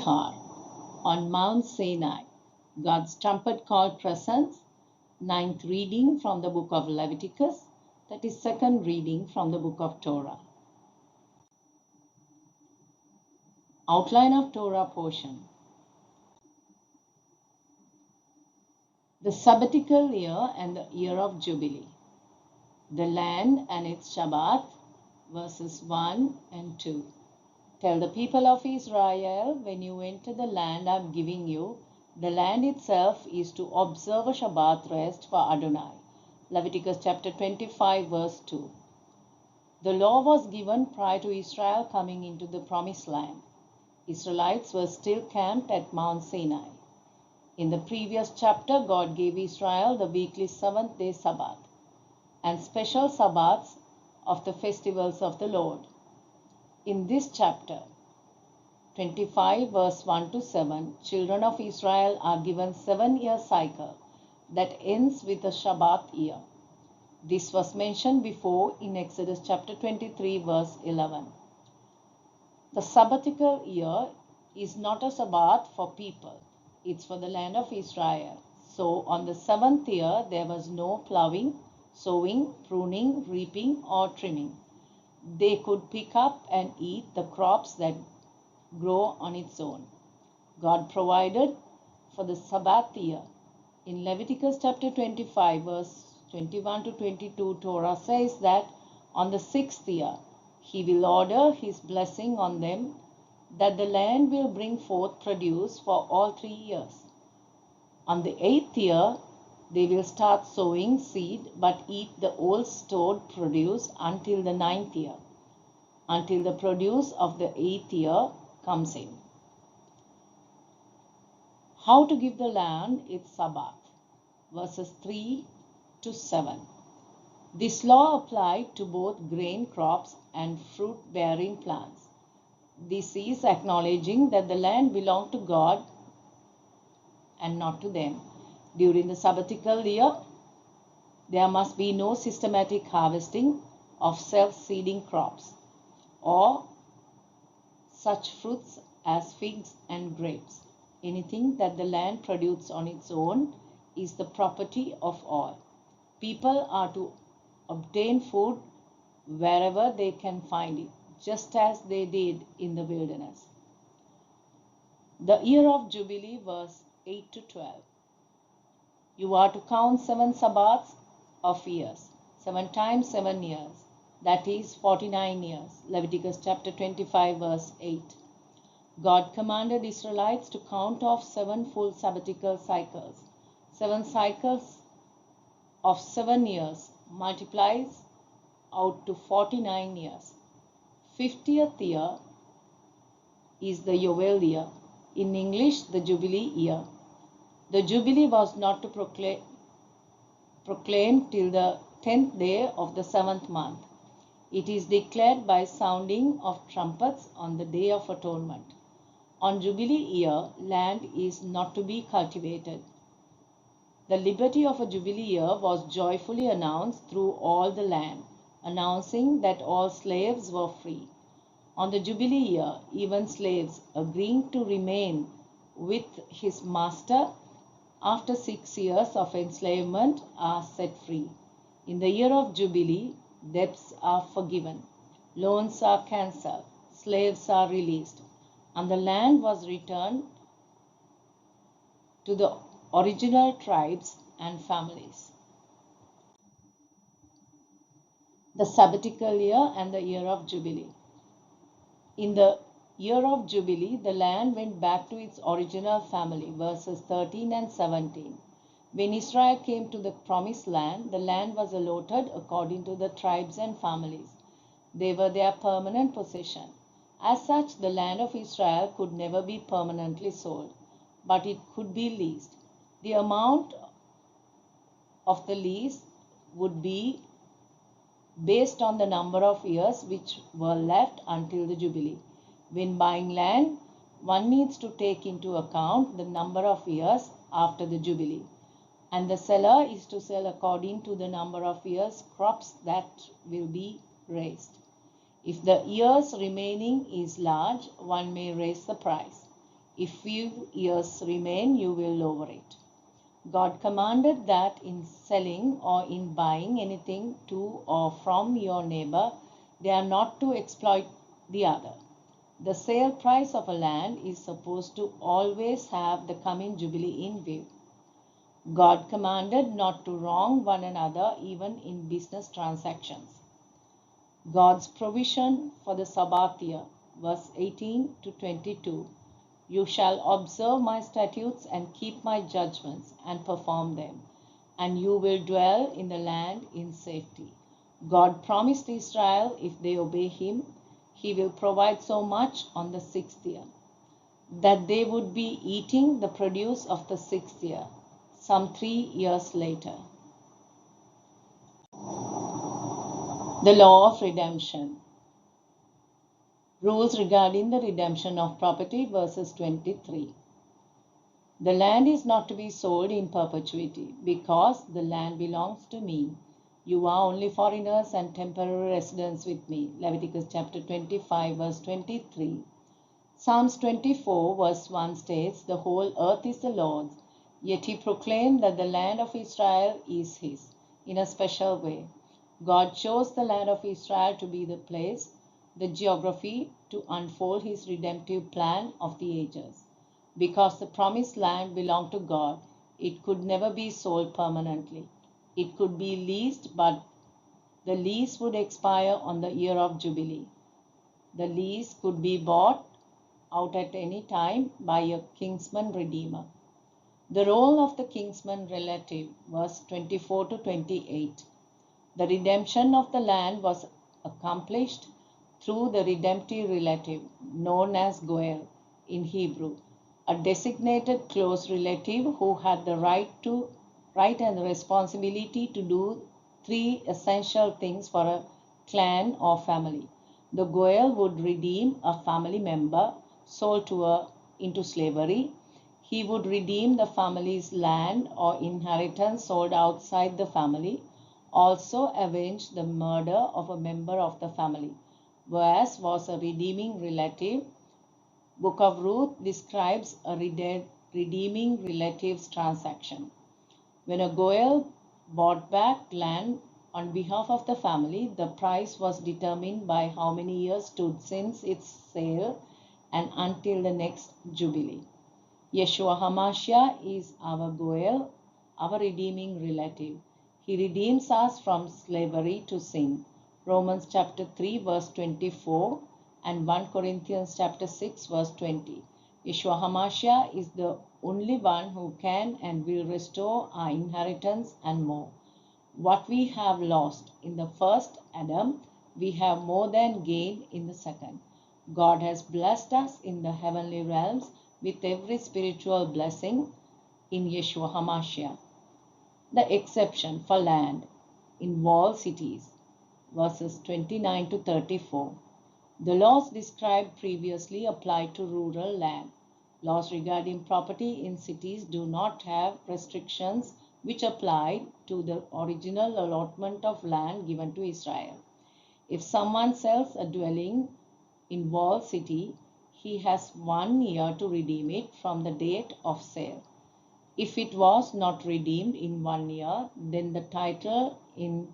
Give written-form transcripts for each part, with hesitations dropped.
Behar on Mount Sinai, God's trumpet call presence, 9th reading from the Book of Leviticus, 32nd reading from the Book of Torah. Outline of Torah portion. The Sabbatical year and the year of Jubilee. The land and its Shabbat, verses 1 and 2. Tell the people of Israel, when you enter the land I am giving you, the land itself is to observe a Shabbat rest for Adonai. Leviticus chapter 25 verse 2. The law was given prior to Israel coming into the promised land. Israelites were still camped at Mount Sinai. In the previous chapter, God gave Israel the weekly seventh-day Sabbath and special Sabbats of the festivals of the Lord. In this chapter, 25 verse 1 to 7, children of Israel are given 7-year cycle that ends with a Shabbat year. This was mentioned before in Exodus chapter 23 verse 11. The Sabbatical year is not a Sabbath for people. It's for the land of Israel. So on the 7th year, there was no plowing, sowing, pruning, reaping, or trimming. They could pick up and eat the crops that grow on its own. God provided for the Sabbath year. In Leviticus chapter 25, verse 21 to 22, Torah says that on the 6th year, He will order His blessing on them, that the land will bring forth produce for all 3 years. On the 8th year, they will start sowing seed but eat the old stored produce until the 9th year, until the produce of the 8th year comes in. How to give the land its Sabbath, verses 3 to 7. This law applied to both grain crops and fruit-bearing plants. This is acknowledging that the land belonged to God and not to them. During the Sabbatical year, there must be no systematic harvesting of self-seeding crops or such fruits as figs and grapes. Anything that the land produces on its own is the property of all. People are to obtain food wherever they can find it, just as they did in the wilderness. The year of Jubilee, verse 8 to 12. You are to count 7 Sabbats of years, 7 times 7 years, that is 49 years. Leviticus chapter 25 verse 8. God commanded Israelites to count off 7 full sabbatical cycles. 7 cycles of 7 years multiplies out to 49 years. 50th year is the Yovel year, in English the Jubilee year. The Jubilee was not to proclaim till the 10th day of the 7th month. It is declared by sounding of trumpets on the Day of Atonement. On Jubilee year, land is not to be cultivated. The liberty of a Jubilee year was joyfully announced through all the land, announcing that all slaves were free. On the Jubilee year, even slaves agreeing to remain with his master after 6 years of enslavement are set free. In the year of Jubilee, debts are forgiven, loans are cancelled, slaves are released, and the land was returned to the original tribes and families. The Sabbatical year and the year of Jubilee. In the year of Jubilee, the land went back to its original family, verses 13 and 17. When Israel came to the promised land, the land was allotted according to the tribes and families. They were their permanent possession. As such, the land of Israel could never be permanently sold, but it could be leased. The amount of the lease would be based on the number of years which were left until the Jubilee. When buying land, one needs to take into account the number of years after the Jubilee, and the seller is to sell according to the number of years crops that will be raised. If the years remaining is large, one may raise the price. If few years remain, you will lower it. God commanded that in selling or in buying anything to or from your neighbor, they are not to exploit the other. The sale price of a land is supposed to always have the coming Jubilee in view. God commanded not to wrong one another even in business transactions. God's provision for the Sabbath year, verse 18 to 22. You shall observe my statutes and keep my judgments and perform them, and you will dwell in the land in safety. God promised Israel if they obey him, he will provide so much on the 6th year, that they would be eating the produce of the 6th year, some 3 years later. The law of redemption. Rules regarding the redemption of property, verses 23. The land is not to be sold in perpetuity, because the land belongs to me. You are only foreigners and temporary residents with me. Leviticus chapter 25, verse 23. Psalms 24, verse 1 states, the whole earth is the Lord's, yet he proclaimed that the land of Israel is his, in a special way. God chose the land of Israel to be the place, the geography, to unfold his redemptive plan of the ages. Because the promised land belonged to God, it could never be sold permanently. It could be leased, but the lease would expire on the year of Jubilee. The lease could be bought out at any time by a kinsman redeemer. The role of the kinsman relative, verse 24 to 28. The redemption of the land was accomplished through the redemptive relative, known as Goel in Hebrew, a designated close relative who had the right and the responsibility to do 3 essential things for a clan or family. The Goel would redeem a family member sold into slavery. He would redeem the family's land or inheritance sold outside the family, also avenge the murder of a member of the family. Boaz was a redeeming relative. Book of Ruth describes a redeeming relatives transaction. When a Goel bought back land on behalf of the family, the price was determined by how many years stood since its sale and until the next Jubilee. Yeshua HaMashiach is our Goel, our redeeming relative. He redeems us from slavery to sin. Romans chapter 3 verse 24 and 1 Corinthians chapter 6 verse 20. Yeshua HaMashiach is the only one who can and will restore our inheritance and more. What we have lost in the first Adam, we have more than gained in the second. God has blessed us in the heavenly realms with every spiritual blessing in Yeshua HaMashiach. The exception for land in walled cities, verses 29 to 34. The laws described previously apply to rural land. Laws regarding property in cities do not have restrictions which applied to the original allotment of land given to Israel. If someone sells a dwelling in walled city, he has 1 year to redeem it from the date of sale. If it was not redeemed in 1 year, then the title in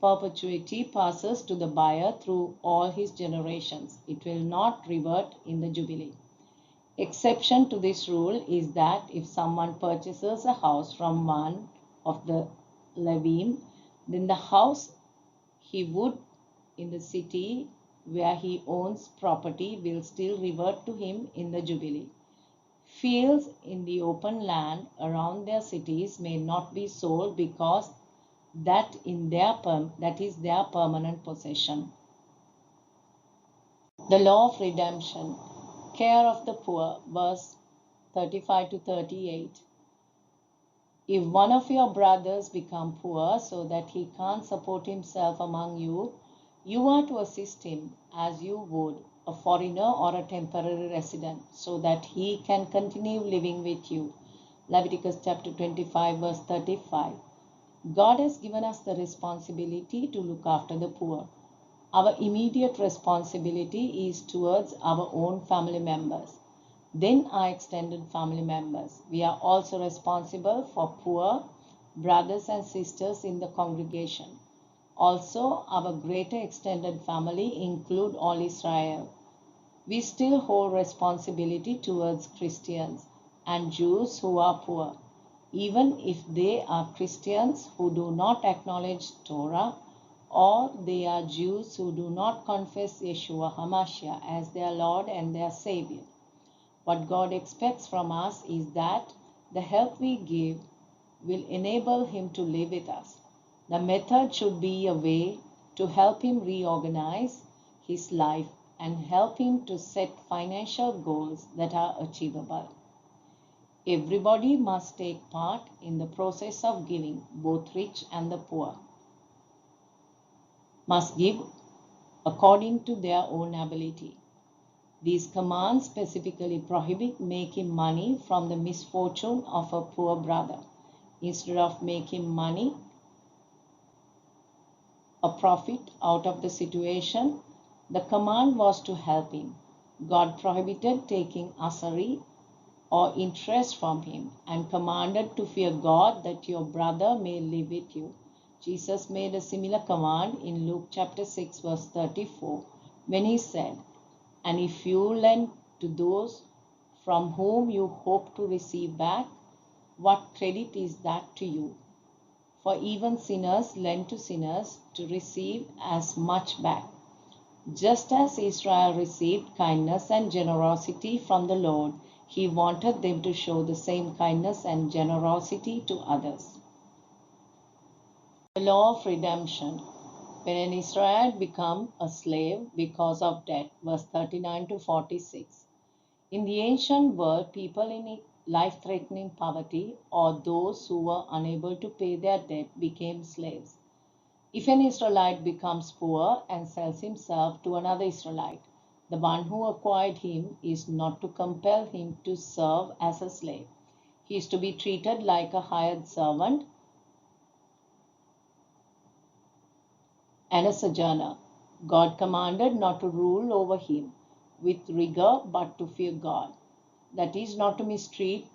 perpetuity passes to the buyer through all his generations. It will not revert in the Jubilee. Exception to this rule is that if someone purchases a house from one of the Levim, then the house he would in the city where he owns property will still revert to him in the Jubilee. Fields in the open land around their cities may not be sold because that is their permanent possession. The law of redemption, care of the poor, verse 35 to 38. If one of your brothers become poor so that he can't support himself among you, you are to assist him as you would a foreigner or a temporary resident, so that he can continue living with you. Leviticus chapter 25 verse 35. God has given us the responsibility to look after the poor. Our immediate responsibility is towards our own family members. Then our extended family members. We are also responsible for poor brothers and sisters in the congregation. Also, our greater extended family include all Israel. We still hold responsibility towards Christians and Jews who are poor, even if they are Christians who do not acknowledge Torah, or they are Jews who do not confess Yeshua HaMashiach as their Lord and their Savior. What God expects from us is that the help we give will enable Him to live with us. The method should be a way to help Him reorganize His life and help Him to set financial goals that are achievable. Everybody must take part in the process of giving, both rich and the poor must give according to their own ability. These commands specifically prohibit making money from the misfortune of a poor brother. Instead of making money, a profit out of the situation, the command was to help him. God prohibited taking usury or interest from him and commanded to fear God that your brother may live with you. Jesus made a similar command in Luke chapter 6 verse 34 when he said, "And if you lend to those from whom you hope to receive back, what credit is that to you? For even sinners lend to sinners to receive as much back." Just as Israel received kindness and generosity from the Lord, He wanted them to show the same kindness and generosity to others. The law of redemption. When an Israelite became a slave because of debt, verse 39 to 46. In the ancient world, people in life-threatening poverty or those who were unable to pay their debt became slaves. If an Israelite becomes poor and sells himself to another Israelite, the one who acquired him is not to compel him to serve as a slave. He is to be treated like a hired servant and a sojourner. God commanded not to rule over him with rigor but to fear God. That is, not to mistreat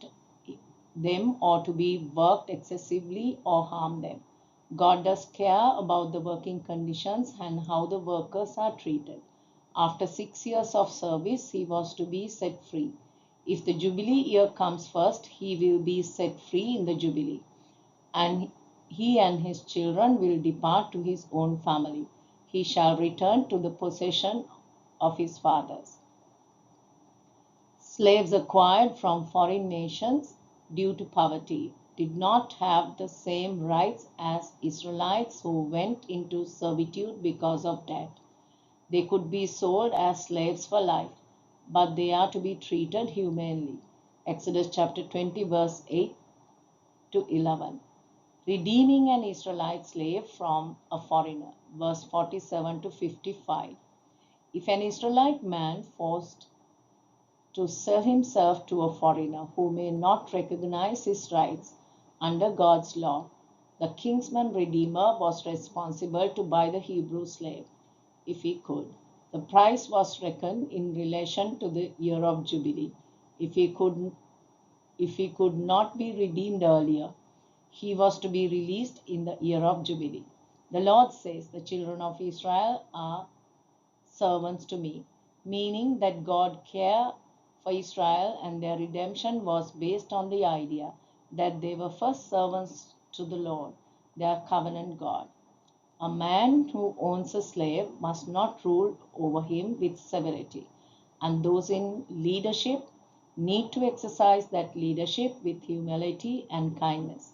them or to be worked excessively or harm them. God does care about the working conditions and how the workers are treated. After 6 years of service, he was to be set free. If the Jubilee year comes first, he will be set free in the Jubilee, and he and his children will depart to his own family. He shall return to the possession of his fathers. Slaves acquired from foreign nations due to poverty did not have the same rights as Israelites who went into servitude because of debt. They could be sold as slaves for life, but they are to be treated humanely. Exodus chapter 20 verse 8 to 11. Redeeming an Israelite slave from a foreigner, verse 47 to 55. If an Israelite man forced to sell himself to a foreigner who may not recognize his rights under God's law, the kinsman redeemer was responsible to buy the Hebrew slave, if he could. The price was reckoned in relation to the year of Jubilee. If he could not be redeemed earlier, he was to be released in the year of Jubilee. The Lord says, "The children of Israel are servants to me," meaning that God cared for Israel and their redemption was based on the idea that they were first servants to the Lord, their covenant God. A man who owns a slave must not rule over him with severity, and those in leadership need to exercise that leadership with humility and kindness.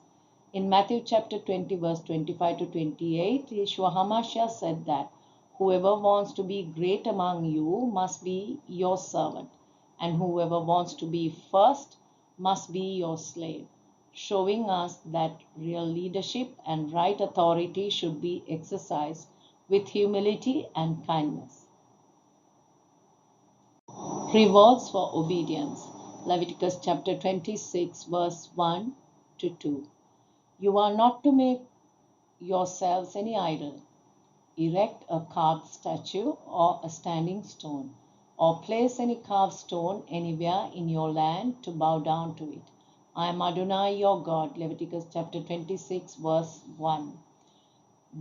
In Matthew chapter 20 verse 25 to 28, Yeshua HaMashiach said that whoever wants to be great among you must be your servant, and whoever wants to be first must be your slave, showing us that real leadership and right authority should be exercised with humility and kindness. Rewards for obedience. Leviticus chapter 26 verse 1 to 2. You are not to make yourselves any idol, erect a carved statue or a standing stone, or place any carved stone anywhere in your land to bow down to it. I am Adonai your God. Leviticus chapter 26 verse 1.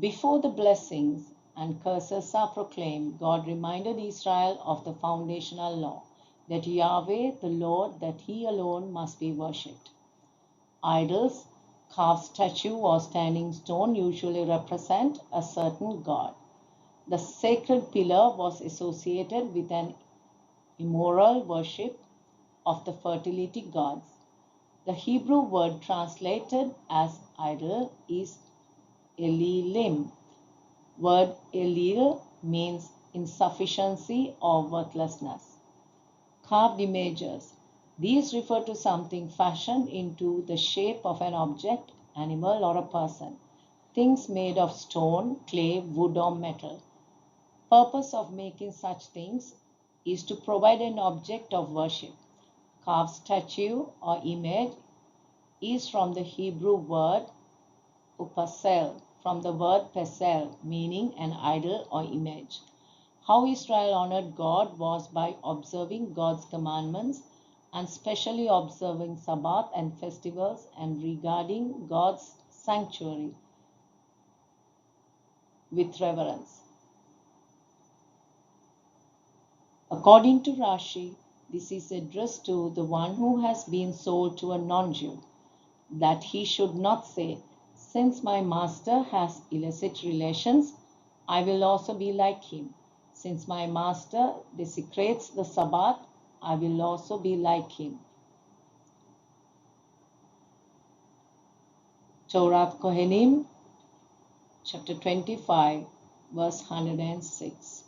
Before the blessings and curses are proclaimed, God reminded Israel of the foundational law, that Yahweh, the Lord, that He alone must be worshipped. Idols, carved statue or standing stone usually represent a certain god. The sacred pillar was associated with an immoral worship of the fertility gods. The Hebrew word translated as idol is Elilim. Word Elil means insufficiency or worthlessness. Carved images. These refer to something fashioned into the shape of an object, animal, or a person. Things made of stone, clay, wood, or metal. Purpose of making such things is to provide an object of worship. Carved statue or image is from the Hebrew word upasel, from the word pesel, meaning an idol or image. How Israel honored God was by observing God's commandments and specially observing Sabbath and festivals and regarding God's sanctuary with reverence. According to Rashi, this is addressed to the one who has been sold to a non-Jew, that he should not say, "Since my master has illicit relations, I will also be like him. Since my master desecrates the Sabbath, I will also be like him." Torah Kohenim, chapter 25, verse 106.